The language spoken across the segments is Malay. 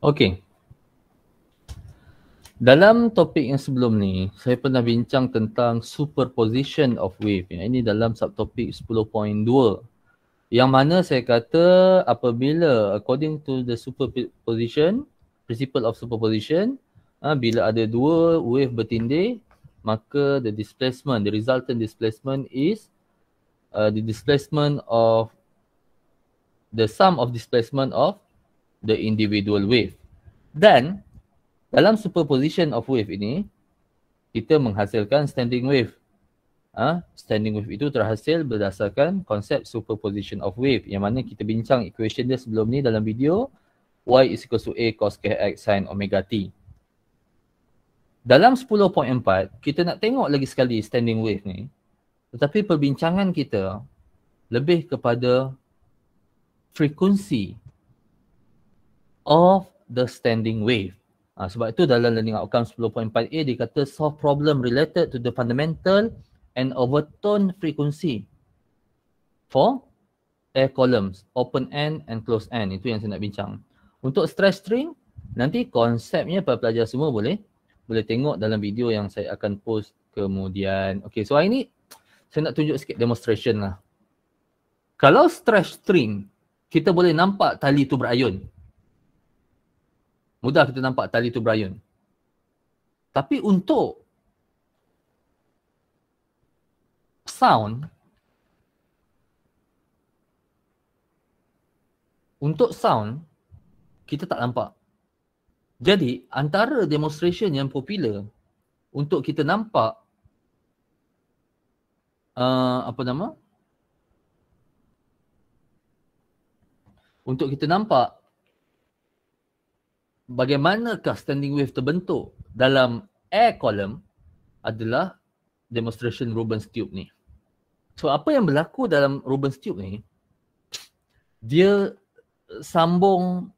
Okey. Dalam topik yang sebelum ni, saya pernah bincang tentang superposition of wave. Ini dalam subtopik 10.2. Yang mana saya kata apabila according to the superposition, principle of superposition, bila ada dua wave bertindih, maka the displacement, the resultant displacement is the displacement of the sum of displacement of the individual wave. Dan dalam superposition of wave ini, kita menghasilkan standing wave. Standing wave itu terhasil berdasarkan konsep superposition of wave yang mana kita bincang equation dia sebelum ni dalam video y is equals to a cos kx sin omega t. Dalam 10.4, kita nak tengok lagi sekali standing wave ni, tetapi perbincangan kita lebih kepada frekuensi of the standing wave. Sebab itu dalam learning outcome 10.4a dia kata solve problem related to the fundamental and overtone frequency for air columns, open end and closed end. Itu yang saya nak bincang. Untuk stress string, nanti konsepnya para pelajar semua boleh tengok dalam video yang saya akan post kemudian. Okay, so hari ni saya nak tunjuk sikit demonstration lah. Kalau stress string, kita boleh nampak tali tu berayun. Mudah kita nampak tali tu berayun. Tapi untuk sound, kita tak nampak. Jadi antara demonstration yang popular untuk kita nampak untuk kita nampak bagaimanakah standing wave terbentuk dalam air column adalah demonstration Rubens tube ni. So apa yang berlaku dalam Rubens tube ni, dia sambung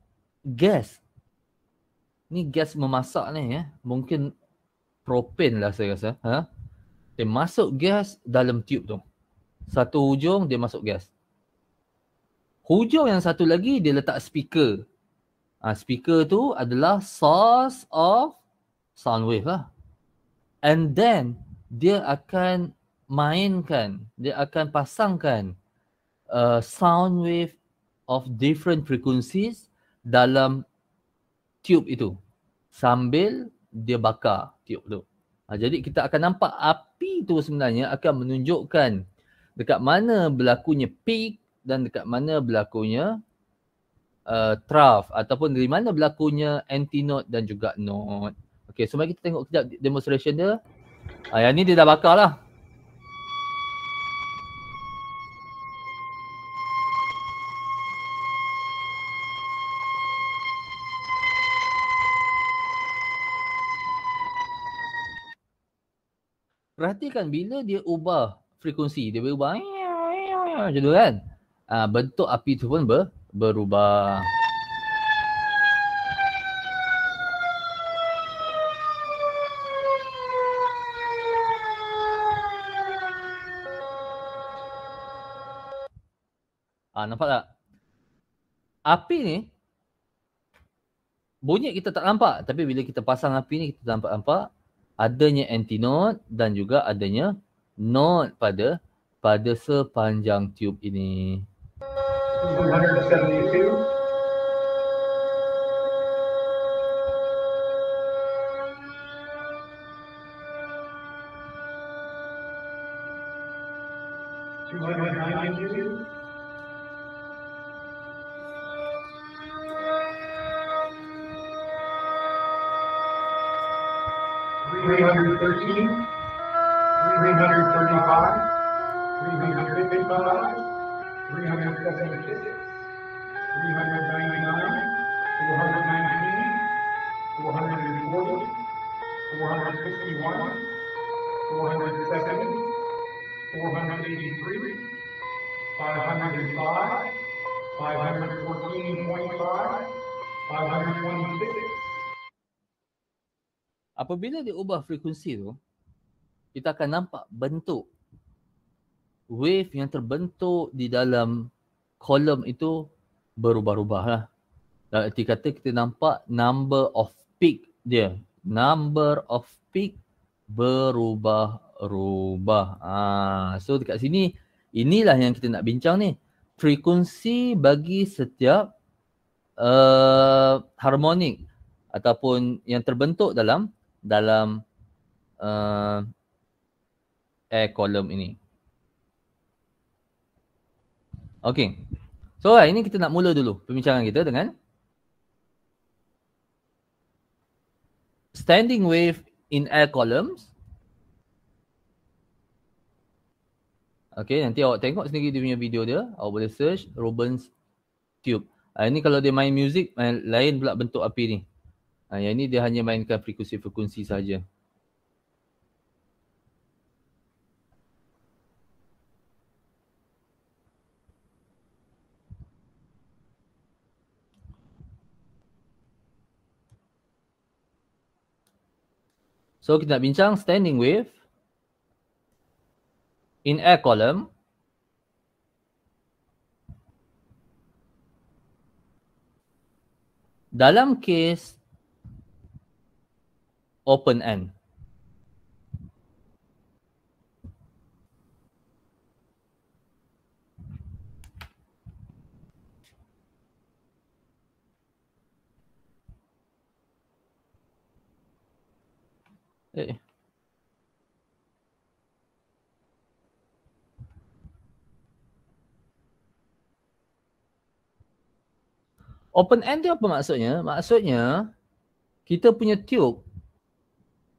gas. Ni gas memasak ni mungkin propane lah saya rasa. Dia masuk gas dalam tube tu. Satu hujung dia masuk gas. Hujung yang satu lagi dia letak speaker. Speaker tu adalah source of sound wave lah. And then dia akan mainkan, dia akan pasangkan sound wave of different frequencies dalam tube itu sambil dia bakar tube tu. Jadi kita akan nampak api tu sebenarnya akan menunjukkan dekat mana berlakunya peak dan dekat mana berlakunya trough ataupun dari mana berlakunya antinode dan juga node. Okey, so mari kita tengok kejap demonstration dia. Yang ni dia dah bakar lah. Perhatikan bila dia ubah frekuensi, dia berubah macam tu kan. Bentuk api tu pun berubah. Nampak tak? Api ni bunyi kita tak nampak, tapi bila kita pasang api ni kita nampak adanya antinode dan juga adanya node pada sepanjang tube ini. 172. 292. 313, 335, 355, 376, 399, 419, 440, 461, 470, 483, 505, 514.5, 526. Apabila dia ubah frekuensi tu, kita akan nampak bentuk wave yang terbentuk di dalam kolom itu berubah-ubah lah. Dalam arti kata kita nampak number of peak dia. Number of peak berubah-ubah. So dekat sini, inilah yang kita nak bincang ni. Frekuensi bagi setiap harmonik ataupun yang terbentuk dalam air column ini. Okey. So hari ini kita nak mula dulu perbincangan kita dengan standing wave in air columns. Okey, nanti awak tengok sendiri dia punya video dia. Awak boleh search Rubens tube. Ini kalau dia main music, lain pula bentuk api ni. Yang ini dia hanya mainkan frekuensi-frekuensi saja. So kita nak bincang standing wave in air column. Dalam kes open end. Open end tu apa maksudnya? Maksudnya kita punya tube.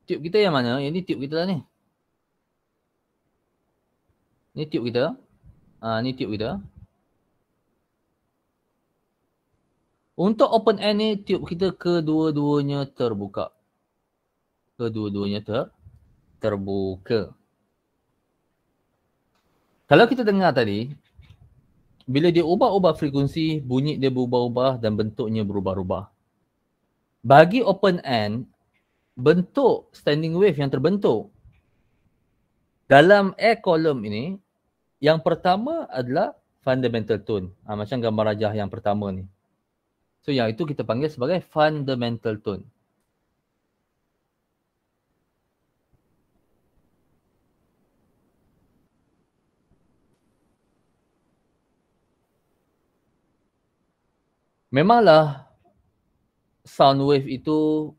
Tube kita yang mana? Yang ni tube kita lah ni. Ni tube kita. Ni tube kita. Untuk open end ni tube kita kedua-duanya terbuka. Kedua-duanya terbuka. Kalau kita dengar tadi, bila dia ubah-ubah frekuensi, bunyi dia berubah-ubah dan bentuknya berubah-ubah. Bagi open end, bentuk standing wave yang terbentuk dalam air column ini, yang pertama adalah fundamental tone. Macam gambar rajah yang pertama ni. So yang itu kita panggil sebagai fundamental tone. Memanglah sound wave itu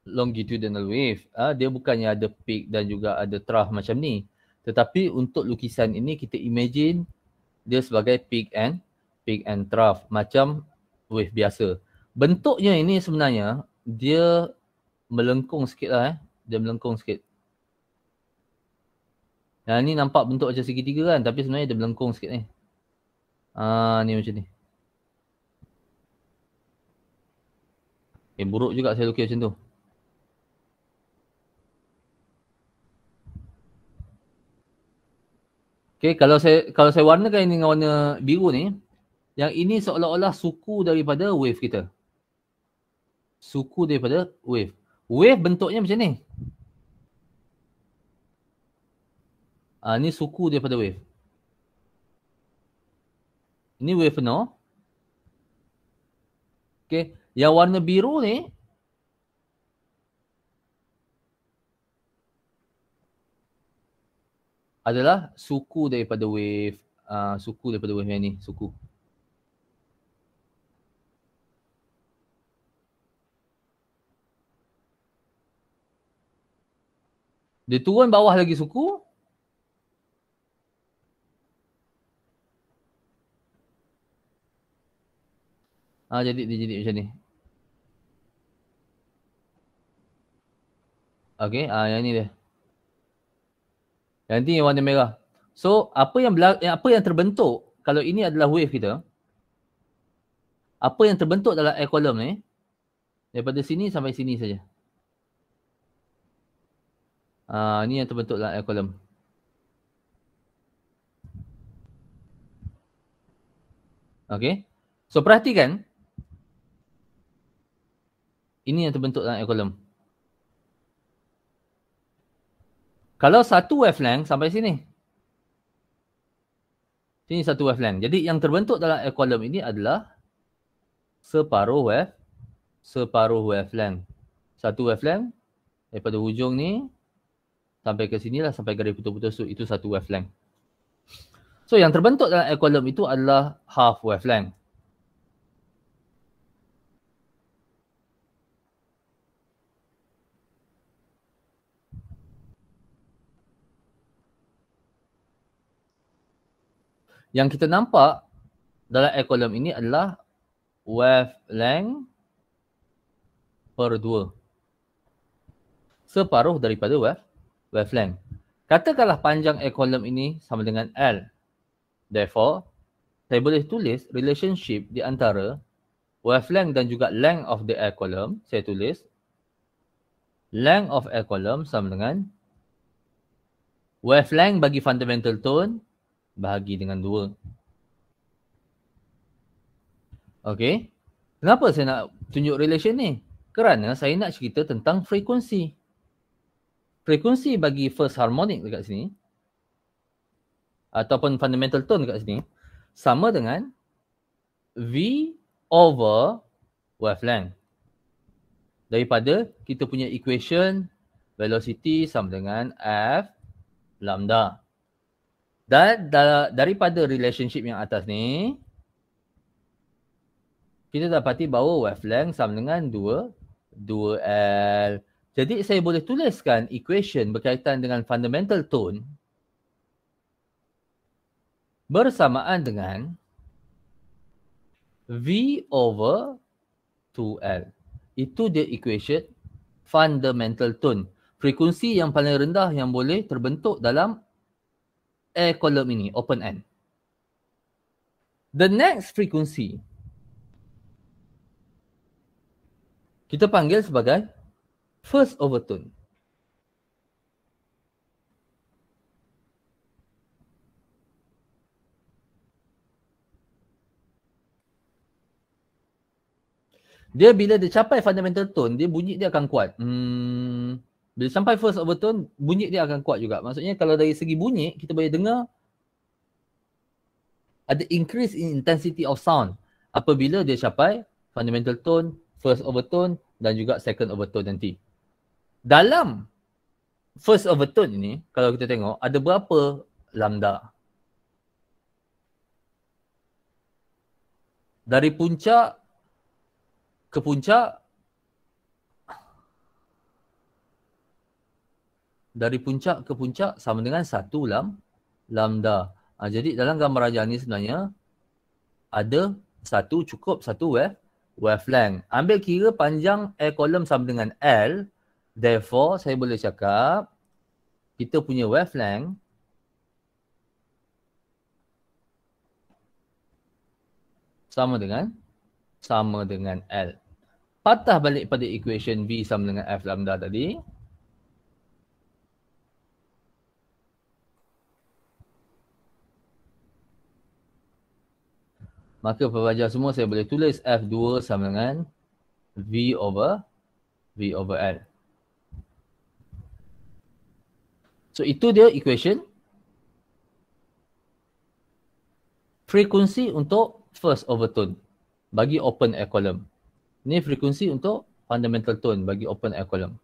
longitudinal wave. Dia bukannya ada peak dan juga ada trough macam ni. Tetapi untuk lukisan ini kita imagine dia sebagai peak and trough. Macam wave biasa. Bentuknya ini sebenarnya dia melengkung sikit lah. Dia melengkung sikit. Yang ni nampak bentuk macam segitiga kan. Tapi sebenarnya dia melengkung sikit ni. Ni macam ni. Buruk juga saya lukis macam tu. Okay, kalau saya warnakan ini dengan warna biru ni, yang ini seolah-olah suku daripada wave kita. Suku daripada wave. Wave bentuknya macam ni. Ni suku daripada wave. Ini wave penuh. Okay. Yang warna biru ni adalah suku daripada wave. Suku daripada wave yang ni. Suku. Dia turun bawah lagi suku. Jadi dia jadi macam ni. Okey, yang ni dia. Yang ni yang warna merah. So, apa yang terbentuk kalau ini adalah wave kita? Apa yang terbentuk dalam air column ni? Daripada sini sampai sini saja. Ni yang terbentuk dalam air column. Okey. So, perhatikan. Ini yang terbentuk dalam air column. Kalau satu wavelength sampai sini. Sini satu wavelength. Jadi yang terbentuk dalam air column ini adalah separuh wavelength. Satu wavelength daripada hujung ni sampai ke sinilah, sampai garis putus-putus tu, itu satu wavelength. So yang terbentuk dalam air column itu adalah half wavelength. Yang kita nampak dalam air column ini adalah wavelength per 2. Separuh daripada wavelength. Katakanlah panjang air column ini sama dengan L. Therefore, saya boleh tulis relationship di antara wavelength dan juga length of the air column. Saya tulis length of air column sama dengan wavelength bagi fundamental tone bahagi dengan 2. Okey. Kenapa saya nak tunjuk relation ni? Kerana saya nak cerita tentang frekuensi. Frekuensi bagi first harmonic dekat sini ataupun fundamental tone dekat sini sama dengan V over wavelength. Daripada kita punya equation velocity sama dengan F lambda. Dan daripada relationship yang atas ni kita dapati bahawa wavelength sama dengan 2L. Jadi saya boleh tuliskan equation berkaitan dengan fundamental tone bersamaan dengan V over 2L. Itu dia equation fundamental tone. Frekuensi yang paling rendah yang boleh terbentuk dalam air column ini, open end. The next frequency kita panggil sebagai first overtone. Dia bila dia capai fundamental tone, dia bunyi dia akan kuat. Bila sampai first overtone, bunyi dia akan kuat juga. Maksudnya kalau dari segi bunyi, kita boleh dengar ada increase in intensity of sound apabila dia capai fundamental tone, first overtone dan juga second overtone nanti. Dalam first overtone ini, kalau kita tengok, ada berapa lambda? Dari puncak ke puncak, sama dengan 1 lambda. Jadi dalam gambar rajah ni sebenarnya ada cukup satu wavelength. Ambil kira panjang air column sama dengan L. Therefore, saya boleh cakap kita punya wavelength sama dengan L. Patah balik pada equation V sama dengan F lambda tadi. Maka pelajar semua saya boleh tulis F2 sama dengan V over L. So itu dia equation frekuensi untuk first overtone bagi open air column. Ini frekuensi untuk fundamental tone bagi open air column.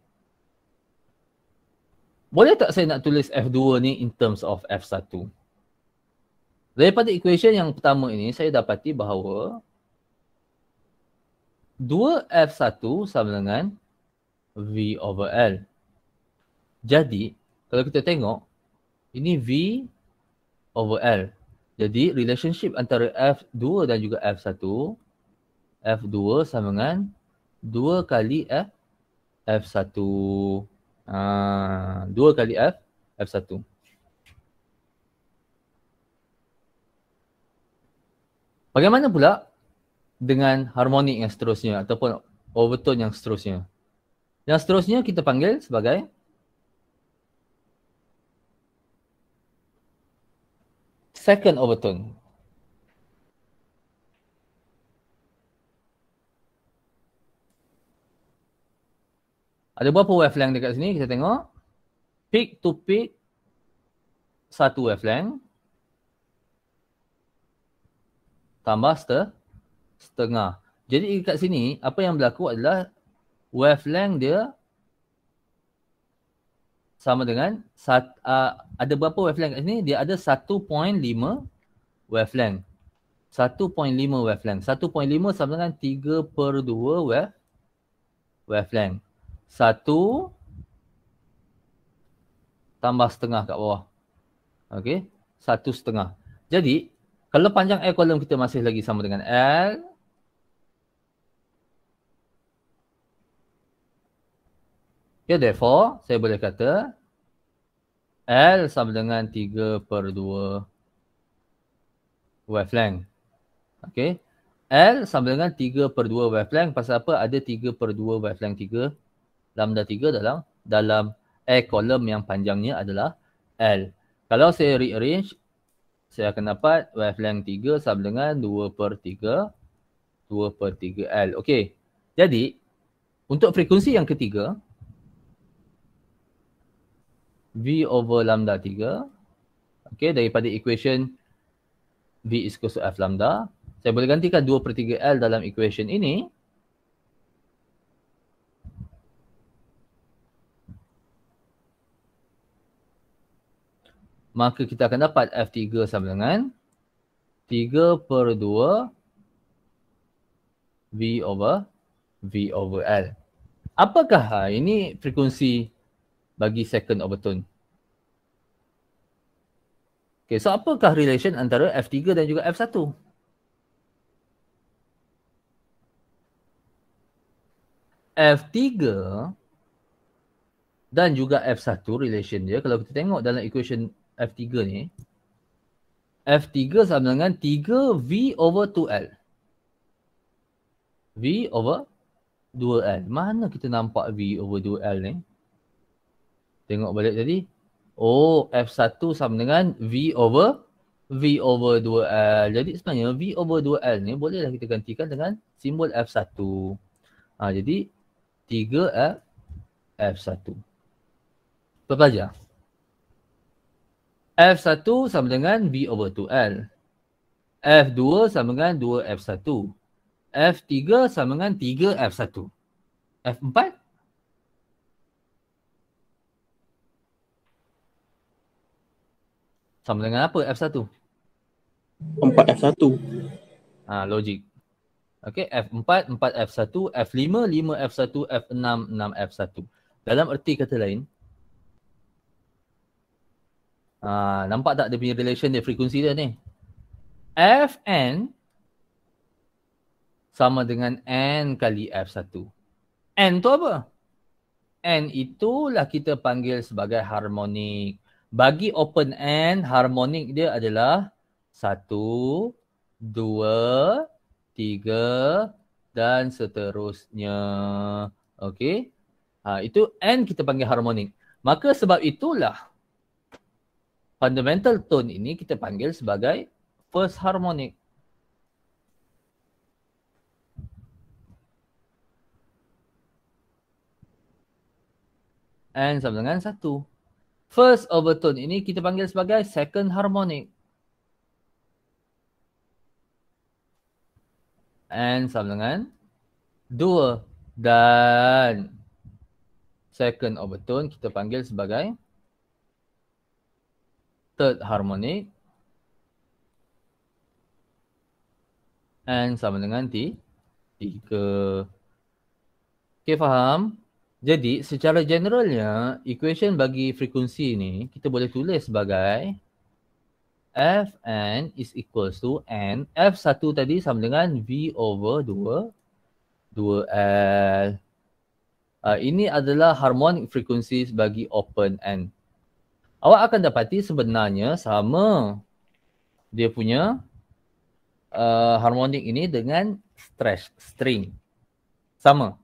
Boleh tak saya nak tulis F2 ni in terms of F1? Daripada equation yang pertama ini, saya dapati bahawa 2F1 sama dengan V over L. Jadi, kalau kita tengok, ini V over L. Jadi, relationship antara F2 dan juga F1, F2 sama dengan 2 kali F1. 2 kali F1. Bagaimana pula dengan harmonik yang seterusnya ataupun overtone yang seterusnya? Yang seterusnya kita panggil sebagai second overtone. Ada berapa wavelength dekat sini? Kita tengok. Peak to peak, satu wavelength. Tambah setengah. Jadi kat sini, apa yang berlaku adalah wavelength dia sama dengan, ada berapa wavelength kat sini? Dia ada 1.5 wavelength. 1.5 wavelength. 1.5 sama dengan 3/2 wavelength. 1 tambah setengah kat bawah. Okey, 1/2. Jadi, kalau panjang air column kita masih lagi sama dengan L. Okay, therefore, saya boleh kata L sama dengan 3/2 wavelength. Okey. L sama dengan 3/2 wavelength. Pasal apa? Ada 3/2 wavelength 3. Lambda 3 dalam air column yang panjangnya adalah L. Kalau saya rearrange, saya akan dapat wavelength 3 sama dengan 2/3 L. Okey. Jadi, untuk frekuensi yang ketiga, V over lambda 3. Okey, daripada equation V is equal to F lambda. Saya boleh gantikan 2/3 L dalam equation ini. Maka kita akan dapat F3 sama dengan 3/2 V over L. Apakah ini frekuensi bagi second overtone? Okay, so apakah relation antara F3 dan juga F1? F3 dan juga F1 relation dia, kalau kita tengok dalam equation F3 ni, F3 sama dengan 3V over 2L. V over 2L. Mana kita nampak V over 2L ni? Tengok balik tadi. Oh, F1 sama dengan V over 2L. Jadi sebenarnya V over 2L ni bolehlah kita gantikan dengan simbol F1. Jadi 3 F1. Pelajar. F1 sama dengan V over 2L. F2 sama dengan 2F1. F3 sama dengan 3F1. F4? Sama dengan apa F1? 4F1. Logik. Okey, F4, 4F1, F5, 5F1, F6, 6F1. Dalam erti kata lain, nampak tak dia punya relation dia, frekuensi dia ni? Fn sama dengan N kali F1. N tu apa? N itulah kita panggil sebagai harmonik. Bagi open N, harmonik dia adalah 1, 2, 3 dan seterusnya. Okey. Itu N kita panggil harmonik. Maka sebab itulah fundamental tone ini kita panggil sebagai first harmonic. N sama dengan 1. First overtone ini kita panggil sebagai second harmonic. N sama dengan 2. Dan second overtone kita panggil sebagai third harmonic. N sama dengan 3. Okay, faham? Jadi, secara generalnya, equation bagi frekuensi ni kita boleh tulis sebagai Fn is equals to N. F1 tadi sama dengan V over 2L. Ini adalah harmonic frequencies bagi open N. Awak akan dapati sebenarnya sama dia punya harmonic ini dengan string. Sama.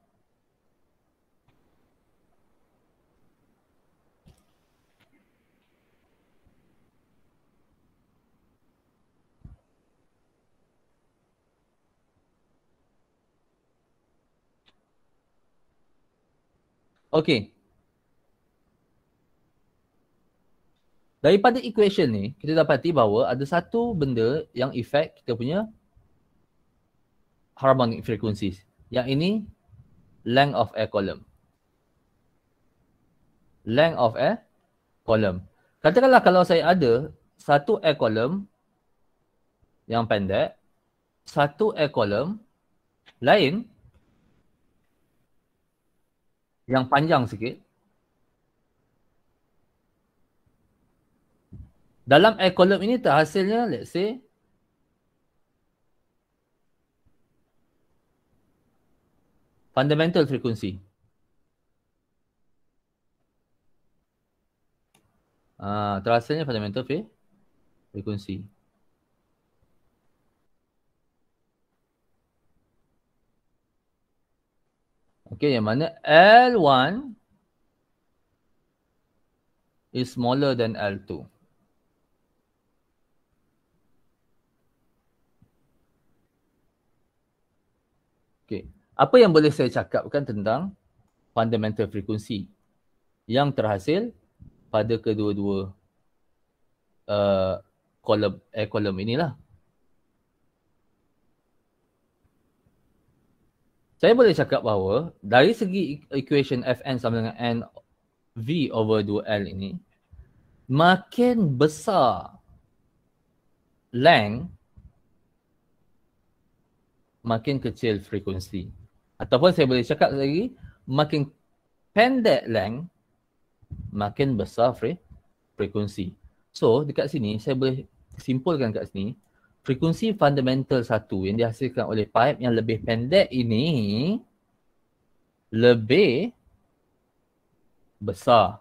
Okey. Daripada equation ni, kita dapati bahawa ada satu benda yang efek kita punya harmonic frequencies. Yang ini length of a column. Length of a column. Katakanlah kalau saya ada satu a column yang pendek, satu a column lain yang panjang sikit. Dalam a column ini terhasilnya, let's say, fundamental frequency. Terhasilnya fundamental frequency. Okey, yang mana L1 is smaller than L2. Okey, apa yang boleh saya cakapkan tentang fundamental frequency yang terhasil pada kedua-dua kolom inilah. Saya boleh cakap bahawa dari segi equation Fn sama dengan N V over 2L ini, makin besar length, makin kecil frekuensi. Ataupun saya boleh cakap lagi, makin pendek length, makin besar frekuensi. So, dekat sini saya boleh simpulkan kat sini, frekuensi fundamental satu yang dihasilkan oleh pipe yang lebih pendek ini lebih besar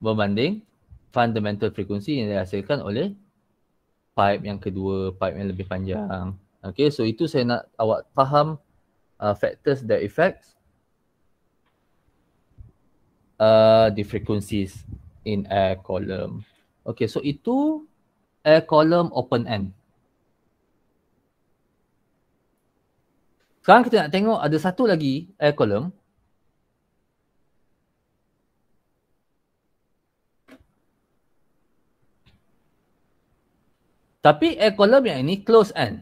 berbanding fundamental frekuensi yang dihasilkan oleh pipe yang kedua, pipe yang lebih panjang. Okay, so itu saya nak awak faham factors that affects the frequencies in air column. Okay, so itu air column open end. Sekarang kita nak tengok ada satu lagi air column. Tapi air column yang ini close end.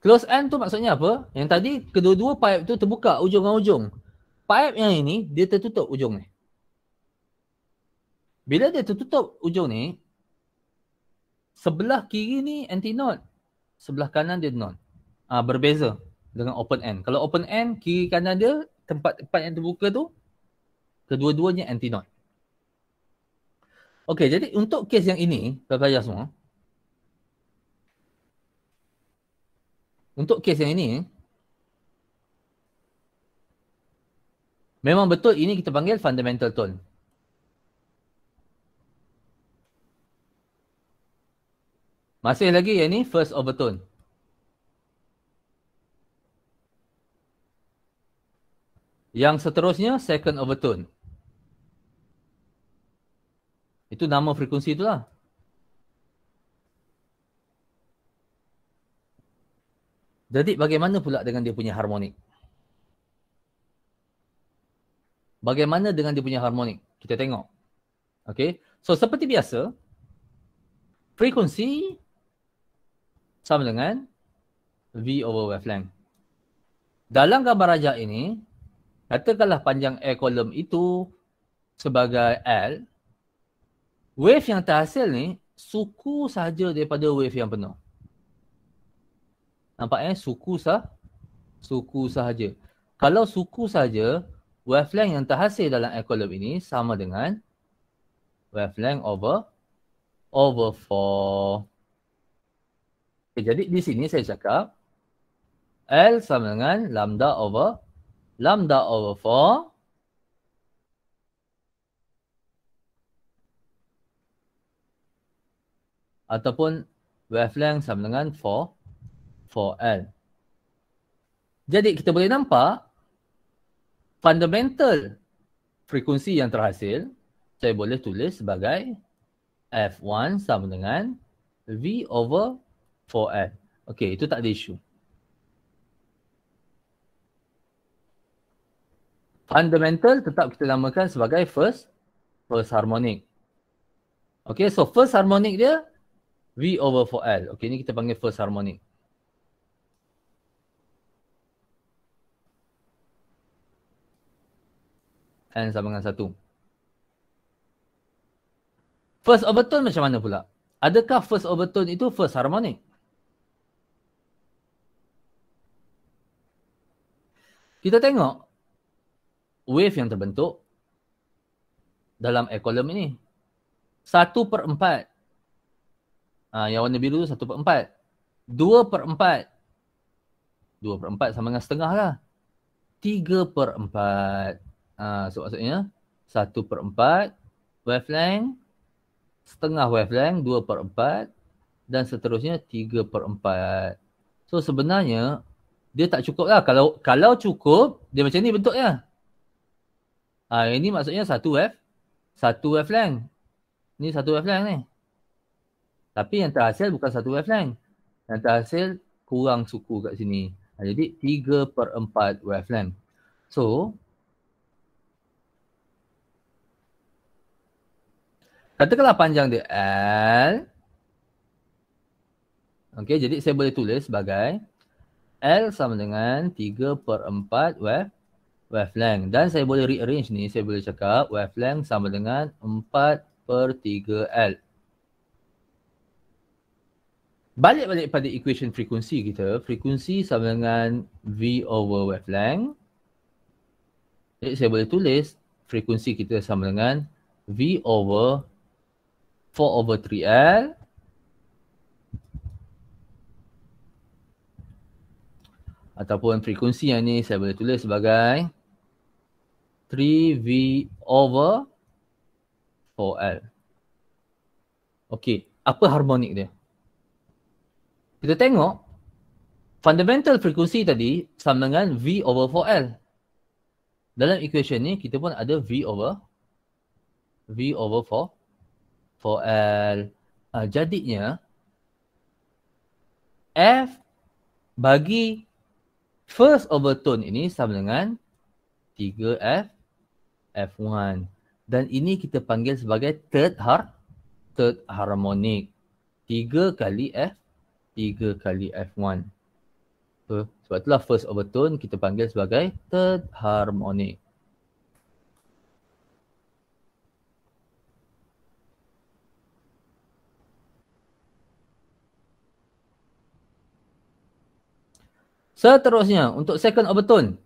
Close end tu maksudnya apa? Yang tadi kedua-dua pipe tu terbuka ujung dengan ujung. Pipe yang ini dia tertutup ujung ni. Bila dia tertutup ujung ni, sebelah kiri ni anti-node, sebelah kanan dia node. Berbeza dengan open end. Kalau open end, kiri kanan dia, tempat-tempat yang terbuka tu, kedua-duanya anti-node. Okey, jadi untuk kes yang ini, pelajar semua, untuk kes yang ini, memang betul ini kita panggil fundamental tone. Masih lagi yang ni first overtone. Yang seterusnya second overtone. Itu nama frekuensi itulah. Jadi bagaimana pula dengan dia punya harmonik? Bagaimana dengan dia punya harmonik? Kita tengok. Okay. So seperti biasa, frekuensi sama dengan V over wavelength. Dalam gambar rajak ini, katakanlah panjang air column itu sebagai L. Wave yang terhasil ni suku sahaja daripada wave yang penuh. Nampaknya suku sahaja. Kalau suku sahaja, wavelength yang terhasil dalam air column ini sama dengan wavelength over 4. Okay, jadi di sini saya cakap L sama dengan lambda over 4 ataupun wavelength sama dengan 4L. Jadi kita boleh nampak fundamental frekuensi yang terhasil saya boleh tulis sebagai F1 sama dengan V over 4L. Okey, itu tak ada isu. Fundamental tetap kita namakan sebagai first harmonic. Okey, so first harmonic dia V over 4L. Okey, ini kita panggil first harmonic. N sama dengan 1. First overtone macam mana pula? Adakah first overtone itu first harmonic? Kita tengok wave yang terbentuk dalam A column ini. 1/4. Yang warna biru tu 1/4. 2/4. 2/4 sama dengan setengah lah. 3/4. So maksudnya 1/4 wavelength, setengah wavelength, 2/4 dan seterusnya 3/4. So sebenarnya dia tak cukup lah. Kalau cukup, dia macam ni bentuknya. Ini maksudnya satu wavelength. Ni satu wavelength ni. Tapi yang terhasil bukan satu wavelength. Yang terhasil kurang suku kat sini. Jadi 3/4 wavelength. So, katakanlah panjang dia L. Okey, jadi saya boleh tulis sebagai L sama dengan 3/4 wavelength. Dan saya boleh rearrange ni. Saya boleh cakap wavelength sama dengan 4/3L. Balik pada equation frekuensi kita. Frekuensi sama dengan V over wavelength. Jadi saya boleh tulis frekuensi kita sama dengan V over 4/3L. Ataupun frekuensi yang ni saya boleh tulis sebagai 3V over 4L. Okey, apa harmonik dia? Kita tengok fundamental frekuensi tadi sama dengan V over 4L. Dalam equation ni kita pun ada V over 4L. Jadinya F bagi first overtone ini sama dengan 3F1. Dan ini kita panggil sebagai third harmonic. 3 kali F, 3 kali F1. So, sebab itulah first overtone kita panggil sebagai third harmonic. Seterusnya, untuk second overtone.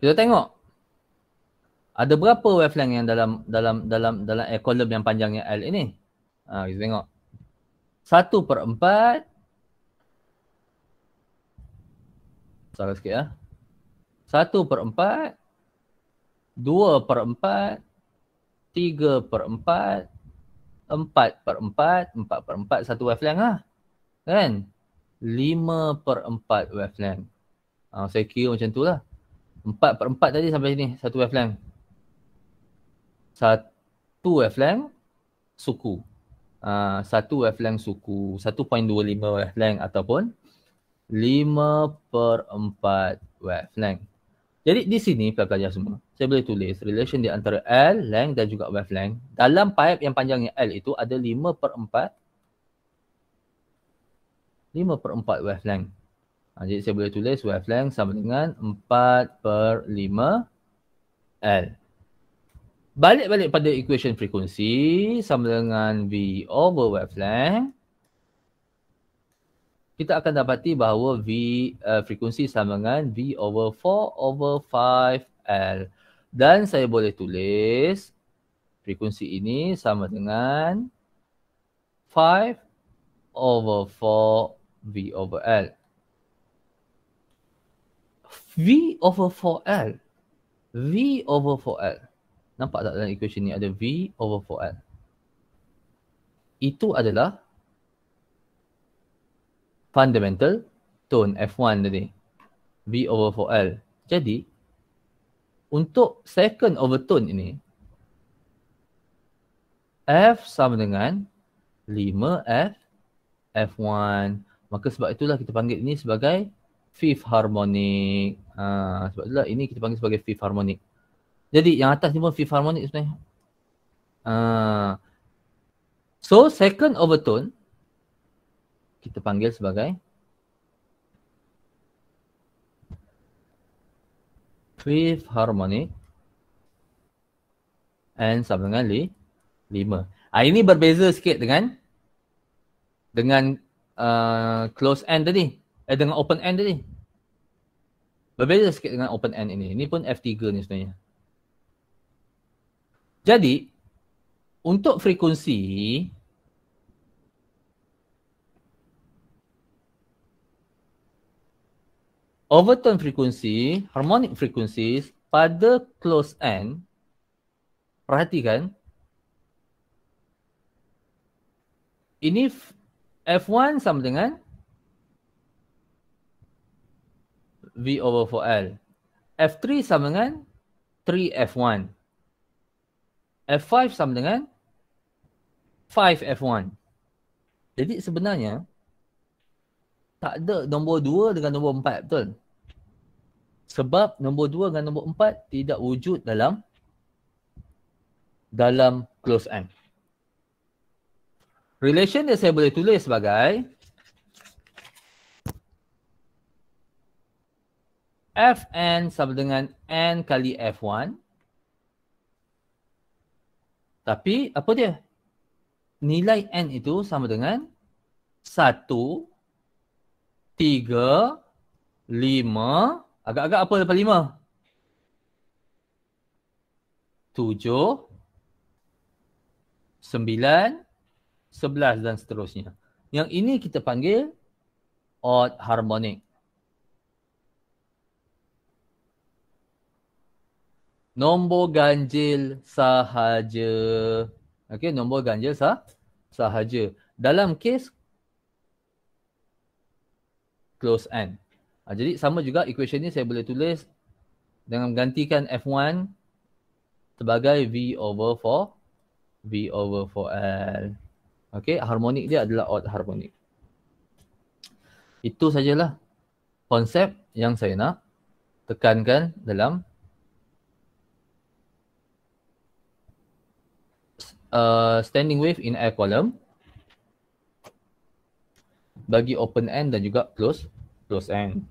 Kita tengok. Ada berapa wavelength yang dalam A column yang panjangnya L ini? Kita tengok. 1/4. Salah sikit ya. 1/4. 2/4. 3/4. 4/4, 4/4 satu wavelength lah. Kan? 5/4 wavelength. Saya kira macam tu lah. 4/4 tadi sampai sini, satu wavelength. Satu wavelength suku. Satu wavelength suku. 1.25 wavelength ataupun 5/4 wavelength. Jadi di sini pelajar semua, saya boleh tulis relation di antara L, length dan juga wavelength. Dalam pipe yang panjangnya L itu ada 5/4 wavelength. Jadi saya boleh tulis wavelength sama dengan 4/5 L. Balik pada equation frekuensi sama dengan V over wavelength. Kita akan dapati bahawa frekuensi sama dengan V over 4/5L. Dan saya boleh tulis frekuensi ini sama dengan 5/4V over L. V over 4L. V over 4L. Nampak tak dalam equation ni ada V over 4L. Itu adalah fundamental tone F1 tadi. V over 4L. Jadi, untuk second overtone ini, F sama dengan 5F F1. Maka sebab itulah kita panggil ini sebagai fifth harmonic. Sebab itulah ini kita panggil sebagai fifth harmonic. Jadi yang atas ni pun fifth harmonic sebenarnya. So second overtone kita panggil sebagai fifth harmonic and sama dengan 5. Ini berbeza sikit dengan close end tadi. Dengan open end tadi. Berbeza sikit dengan open end ini. Ini pun F3 ni sebenarnya. Jadi, untuk frekuensi overtone frekuensi, harmonic frequencies pada close end, perhatikan, ini F1 sama dengan V over 4L. F3 sama dengan 3F1. F5 sama dengan 5F1. Jadi sebenarnya tak ada nombor 2 dengan nombor 4, betul? Sebab nombor 2 dengan nombor 4 tidak wujud dalam close end. Relation yang saya boleh tulis sebagai Fn sama dengan N kali F1. Tapi apa dia? Nilai N itu sama dengan 1, 3, 5. Agak-agak apa lepas 5? 7, 9, 11 dan seterusnya. Yang ini kita panggil odd harmonic. Nombor ganjil sahaja. Okey, nombor ganjil sahaja. Dalam kes close end. Jadi sama juga equation ni saya boleh tulis dengan menggantikan F1 sebagai V over 4L. Okey, harmonik dia adalah odd harmonic. Itu sajalah konsep yang saya nak tekankan dalam standing wave in air column bagi open end dan juga close end.